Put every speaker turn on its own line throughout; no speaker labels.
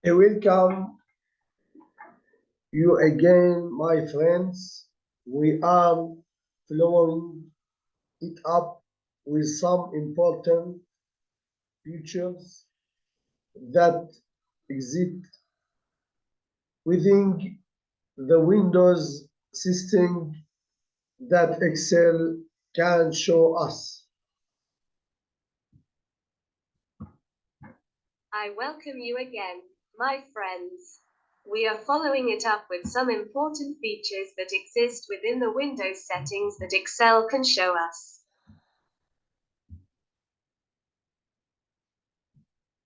I welcome you again, my friends. We are following it up with some important features that exist within the Windows system that Excel can show us.
I welcome you again, my friends. We are following it up with some important features that exist within the Windows settings that Excel can show us.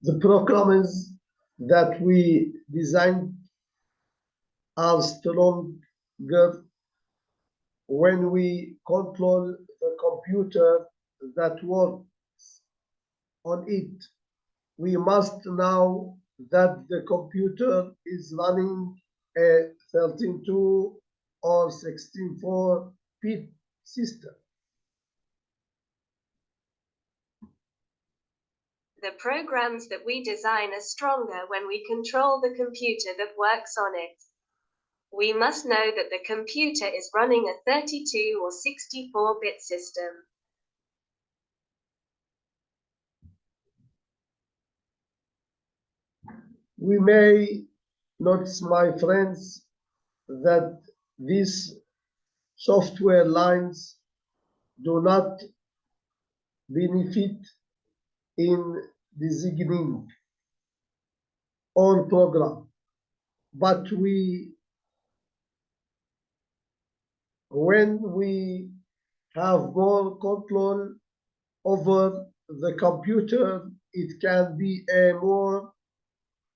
The programs that we designed are stronger when we control the computer that works on it. We must know that the computer is running a 32 or 64-bit system.
The programs that we design are stronger when we control the computer that works on it. We must know that the computer is running a 32 or 64-bit system.
We may notice, my friends, that these software lines do not benefit in designing all program, but when we have more control over the computer, it can be a more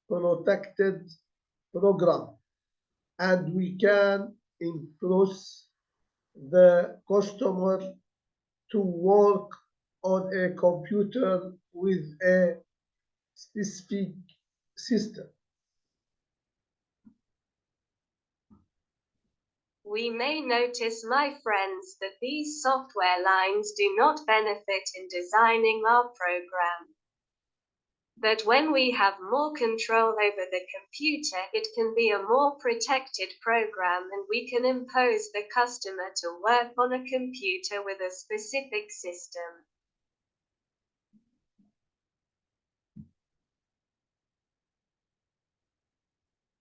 protected program, and we can enforce the customer to work on a computer with a specific system.
We may notice, my friends, that these software lines do not benefit in designing our program. But when we have more control over the computer, it can be a more protected program, and we can impose the customer to work on a computer with a specific system.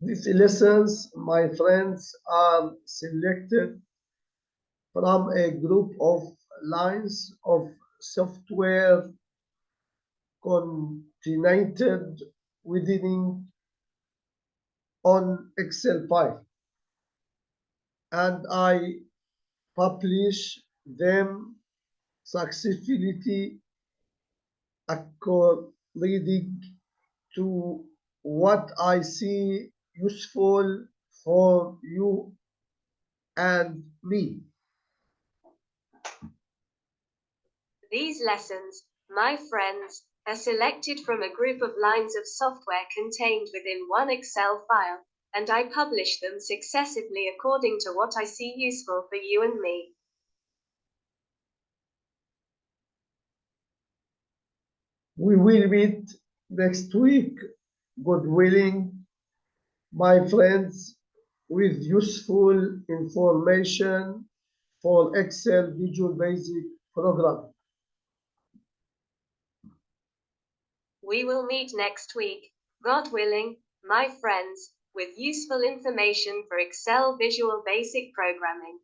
These lessons, my friends, are selected from a group of lines of software contained within on Excel file, and I publish them successfully according to what I see useful for you and me.
These lessons, my friends, are selected from a group of lines of software contained within one Excel file, and I publish them successively according to what I see useful for you and me.
We will meet next week, God willing, my friends, with useful information for Excel Visual Basic program.
We will meet next week, God willing, my friends, with useful information for Excel Visual Basic programming.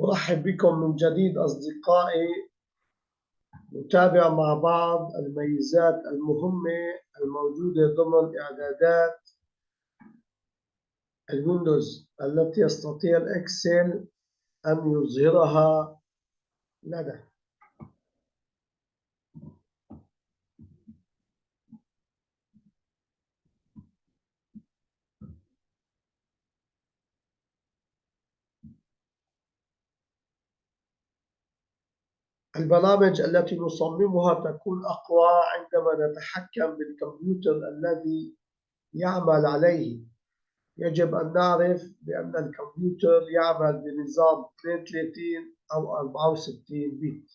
أرحب بكم من جديد أصدقائي. نتابع مع بعض الميزات المهمة الموجودة ضمن إعدادات الويندوز التي يستطيع الإكسل أن يظهرها لنا. البرامج التي نصممها تكون أقوى عندما نتحكم بالكمبيوتر الذي يعمل عليه. يجب أن نعرف بأن الكمبيوتر يعمل بنظام 32 أو 64 بت.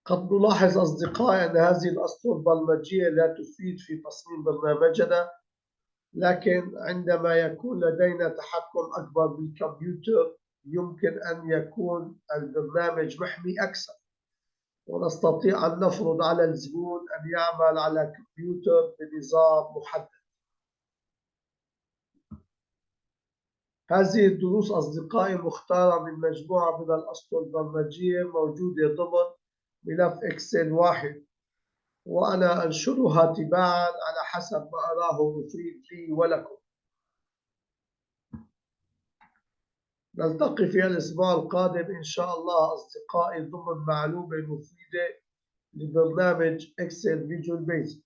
قد نلاحظ أصدقائي أن هذه الأسطر البرمجية لا تفيد في تصميم برنامجنا، لكن عندما يكون لدينا تحكم أكبر بالكمبيوتر يمكن أن يكون البرنامج محمي أكثر، ونستطيع أن نفرض على الزبون أن يعمل على كمبيوتر بنظام محدد. هذه الدروس أصدقائي مختارة من مجموعة من الأسطر البرمجية موجودة ضمن ملف إكسل واحد، وأنا أنشرها تباعاً على حسب ما أراه مفيد لي ولكم. نلتقي في الأسبوع القادم إن شاء الله أصدقائي ضمن معلومة مفيدة لبرنامج إكسل فيجوال بيزك.